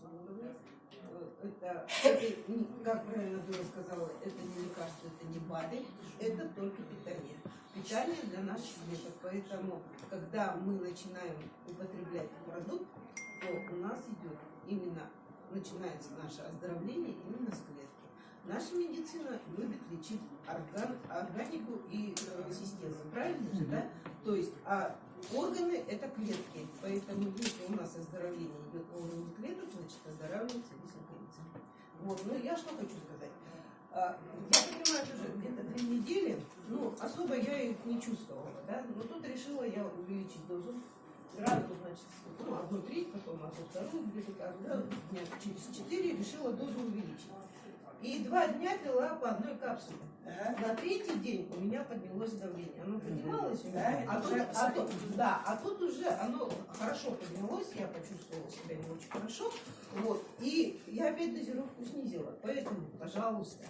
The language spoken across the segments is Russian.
клеточном уровне. Это, как правильно Дура сказала, это не лекарство, это не БАДы, это только питание. Питание для наших клеток. Поэтому, когда мы начинаем употреблять продукт, то у нас идет именно, начинается наше оздоровление именно с клетки. Наша медицина любит лечить органику и систему, правильно же, да? То есть, органы – это клетки, поэтому если у нас оздоровление идет на уровне клеток, значит оздоравливается весь организм. Вот, ну я что хочу сказать. Я понимаю, уже где-то 3 недели, ну, особо я их не чувствовала, да, но тут решила я увеличить дозу. Сразу, значит, ну, 1/3, потом 1/2, где-то когда дня через 4 решила дозу увеличить. И 2 дня пила по 1 капсуле. На 3-й день у меня поднялось давление. Оно поднималось у меня, а тут уже оно хорошо поднялось, я почувствовала себя не очень хорошо. Вот, и я опять дозировку снизила. Поэтому, пожалуйста,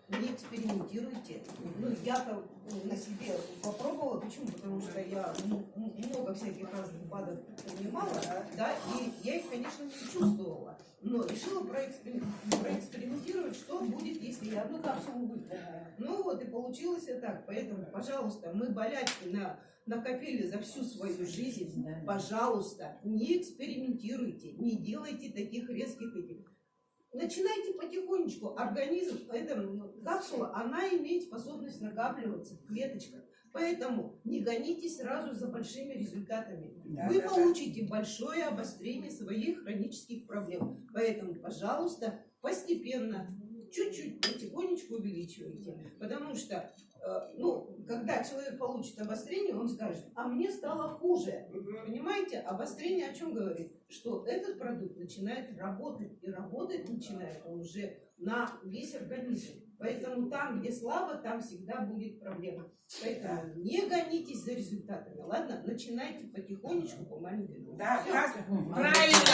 не экспериментируйте. Ну, я-то на себе попробовала. Почему? Потому что я много всяких разных БАДов принимала, да, и я их, конечно, не чувствовала. Но решила проэкспериментировать, что будет, если я 1 капсулу выпью. Ну вот, и получилось так. Поэтому, пожалуйста, мы болячки накопили за всю свою жизнь. Пожалуйста, не экспериментируйте, не делайте таких резких этих. Начинайте потихонечку. Организм, эта капсула, она имеет способность накапливаться в клеточках. Поэтому не гонитесь сразу за большими результатами. Вы получите большое обострение своих хронических проблем. Поэтому, пожалуйста, постепенно, чуть-чуть, потихонечку увеличивайте. Потому что, ну, когда человек получит обострение, он скажет, а мне стало хуже. Понимаете? Обострение о чем говорит? Что этот продукт начинает работать, и работать начинает он уже на весь организм. Поэтому там, где слабо, там всегда будет проблема. Поэтому не гонитесь за результатами, ладно? Начинайте потихонечку, по маленькому. Да, правильно.